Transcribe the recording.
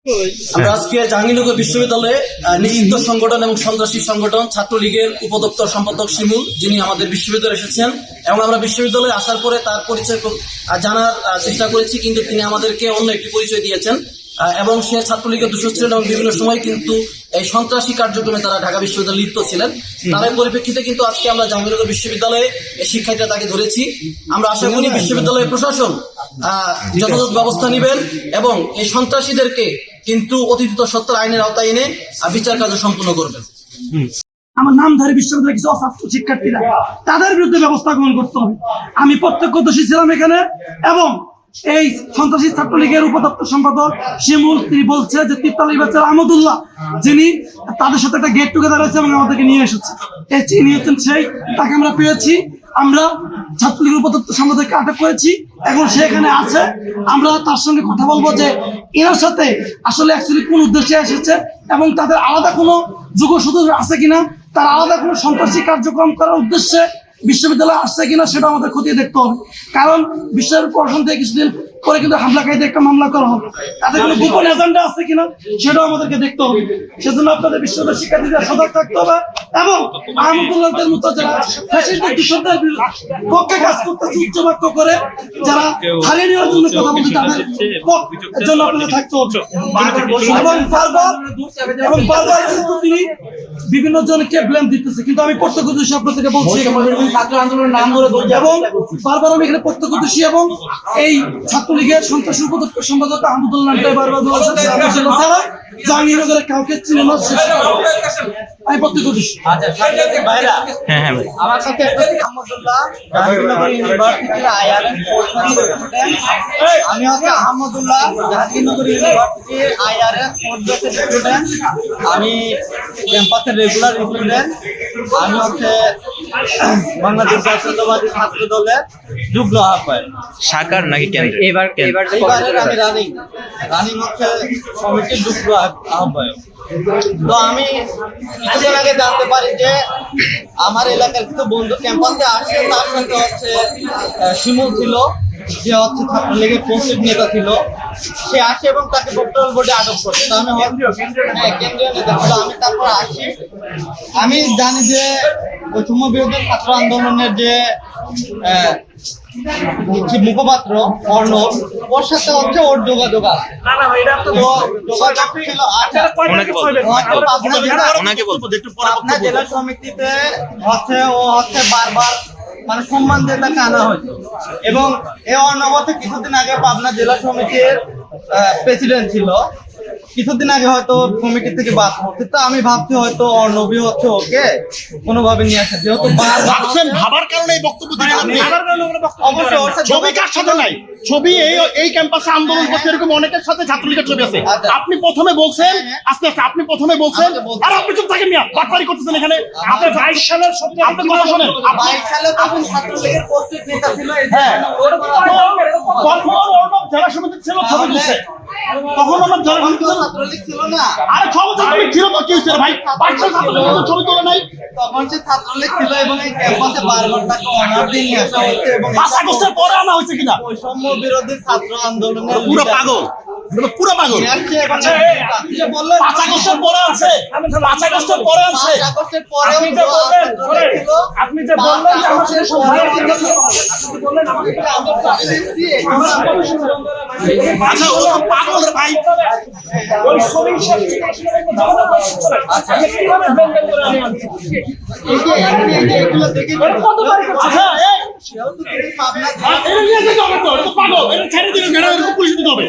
আমরা আজকে জাহাঙ্গীরনগর বিশ্ববিদ্যালয়ে নিষিদ্ধ সংগঠন এবং সন্ত্রাসী সংগঠন ছাত্রলীগের উপদপ্তর সম্পাদক শিমুল, যিনি আমাদের বিশ্ববিদ্যালয়ে এসেছেন এবং আমরা বিশ্ববিদ্যালয়ে আসার পরে তার পরিচয় জানার চেষ্টা করেছি, কিন্তু তিনি আমাদেরকে অন্য একটি পরিচয় দিয়েছেন এবং সে ছাত্রলীগের দূষক ছিলেন এবং বিভিন্ন সময় কিন্তু এই সন্ত্রাসী কার্যক্রমে তারা ঢাকা বিশ্ববিদ্যালয়ে লিপ্ত ছিলেন। তার পরিপ্রেক্ষিতে কিন্তু আজকে আমরা জাহাঙ্গীরনগর বিশ্ববিদ্যালয়ে এই শিক্ষার্থীরা তাকে ধরেছি। আমরা আশা করি বিশ্ববিদ্যালয়ের প্রশাসন যথাযথ ব্যবস্থা নেবেন এবং এই সন্ত্রাসীদেরকে কিন্তু অতীত সত্তর আইনের আওতায় এনে বিচার কার্য সম্পূর্ণ করবেন। আমার নামধারী বিশ্ববিদ্যালয়ের কিছু অছাত্র শিক্ষার্থীরা, তাদের বিরুদ্ধে ব্যবস্থা গ্রহণ করতে হবে। আমি প্রত্যক্ষদর্শী ছিলাম এখানে এবং এই সন্ত্রাসী ছাত্রলীগের উপদপ্তর সম্পাদক শিমুল তিনি বলছে যে তিপ্তালি বাচ্চার আহমদুল্লাহ, যিনি তাদের সাথে একটা গেট টুগেদার হয়েছে এবং আমাদেরকে নিয়ে এসেছে, চিনি হচ্ছেন সেই, তাকে আমরা পেয়েছি। আমরা ছাত্রলীগের উপদপ্তর সম্পাদককে আটক করেছি, এখন সে এখানে আছে। আমরা তার সঙ্গে কথা বলবো যে এনার সাথে আসলে অ্যাকচুয়ালি কোন উদ্দেশ্যে এসেছে এবং তাদের আলাদা কোনো যোগসূত্র আছে কিনা, তার আলাদা কোনো সন্ত্রাসী কার্যক্রম করার উদ্দেশ্যে বিশ্ববিদ্যালয়ে আসছে কিনা সেটা আমাদের খতিয়ে দেখতে হবে। কারণ বিশ্ববিদ্যালয়ের প্রশাসন থেকে কিছুদিন পরে কিন্তু হামলাকারীদের একটা মামলা করা হবে, তাদের কোনো গোপন এজেন্ডা আছে কিনা সেটাও আমাদেরকে দেখতে হবে। সেজন্য আপনাদের বিশ্ববিদ্যালয়ের শিক্ষার্থীদের সজাগ থাকতে হবে এবং আহমদুল্লাহদের মতো যারা ফ্যাসিস্টের দূষণদের পক্ষে কাজ করতেছে উচ্চবাক্য করে যারা হারিয়ে নেওয়ার জন্য কথা বলছে, তাদের জন্য আপনাদের থাকতে হবে। এবং বারবার কিন্তু তিনি বিভিন্ন জনকে ব্লেম দিতেছে, কিন্তু আমি প্রত্যক্ষদর্শী আপনাদেরকে বলছি ছাত্র আন্দোলনের নাম ধরে এবং বারবার আমি এখানে প্রত্যক্ষদর্শী এবং এই ছাত্রলীগের সন্ত্রাসী উপদপ্তর সম্পাদক আহমদুল্লাহ বারবার বলেছেন জাহাঙ্গীরনগরের কাউকে চিনে না, আমি প্রত্যক্ষদর্শী। আমার সাথে আহমদুল্লাহ জাহাঙ্গীরনগর ইউনিভার্সিটির আইআরএস আমি হচ্ছে আহমদুল্লাহ জাহাঙ্গীরনগর ইউনিভার্সিটির আইআরএস ফোর্থ ব্যাচের স্টুডেন্ট। আমি ক্যাম্পাসের রেগুলার স্টুডেন্ট। আমি হচ্ছে বাংলাদেশ জাতীয়তাবাদী ছাত্র দলের যুগ্ম আহ্বায়ক। শাখার নাকি কেন্দ্র? এবারের আমি রানিং হচ্ছে কমিটির যুগ্ম আহ্বায়ক। তো আমি কিছুদিন আগে জানতে পারি যে আমার এলাকার কিছু বন্ধু ক্যাম্পাসে আসছে, তার সাথে হচ্ছে শিমুল ছিল, যে হচ্ছে ছাত্রলীগের পোস্টেড নেতা ছিল, সে আসে এবং তাকে পেট্রোল বোর্ডে আটক করছে। তো আমি কেন্দ্রীয় নেতা ছিল। আমি তারপর আসি, আমি জানি যে বৈষম্য বিরোধী ছাত্র আন্দোলনের যে মুখপাত্র অর্ণব, ওর সাথে হচ্ছে ওর যোগাযোগ আছে। পাবনা জেলা সমিতিতে হচ্ছে ও হচ্ছে বারবার মানে সম্মান দিয়ে তাকে আনা হয়েছে এবং এ অর্ণব হচ্ছে কিছুদিন আগে পাবনা জেলা সমিতির প্রেসিডেন্ট ছিল। কিছুদিন আগে হয়তো কমিটি থেকে বাদ পড়ছে। তো আমি ভাবছি হয়তো অর্ণবী হচ্ছে ওকে কোনোভাবে নিয়ে আসে, যেহেতু ভাবার কারণে এই বক্তব্য অবশ্যই ছবি কার সাথে নাই, ছবি এই ক্যাম্পাসে আন্দোলন করছে এরকম অনেকের সাথে ছাত্রলীগের ছবি আছে। আপনি প্রথমে বলছেন আস্তে আস্তে, আপনি প্রথমে বলছেন আর আপনি চুপ থাকেন মিয়া, বাটপারি করতেছেন এখানে। আপনি 22 সালের আপনি কথা শুনেন, 22 সালে তখন ছাত্রলীগের পোস্টেড নেতা ছিল। হ্যাঁ, তখন অর্ণব জেলা সমিতি ছিল, ছবি তুলছে তখন আমার জেলা সমিতি ছাত্রলীগ ছিল না। আরে ছবি ছিল তো কি হয়েছে ভাই, 22 সাল ছাত্রলীগের ছবি তোলা নাই, তখন সে ছাত্রলীগ ছিল এবং এই ক্যাম্পাসে বারবার তাকে অনার দিয়ে নিয়ে আসা হচ্ছে এবং 5 আগস্টের পরে আনা হয়েছে কিনা। বৈষম্য বিরোধী ছাত্র আন্দোলনের পুরো পাগল, পুরো পাগল। 5 আগস্টের পরে আছে, 5 আগস্টের পরে আছে, 5 আগস্টের পরে আপনি যে বললেন যে আমার সাথে আচ্ছা ও পাগল রে ভাই। ওই ছবি আচ্ছা পাগল, এটা ছেড়ে দিবেন, পুলিশ দিতে হবে।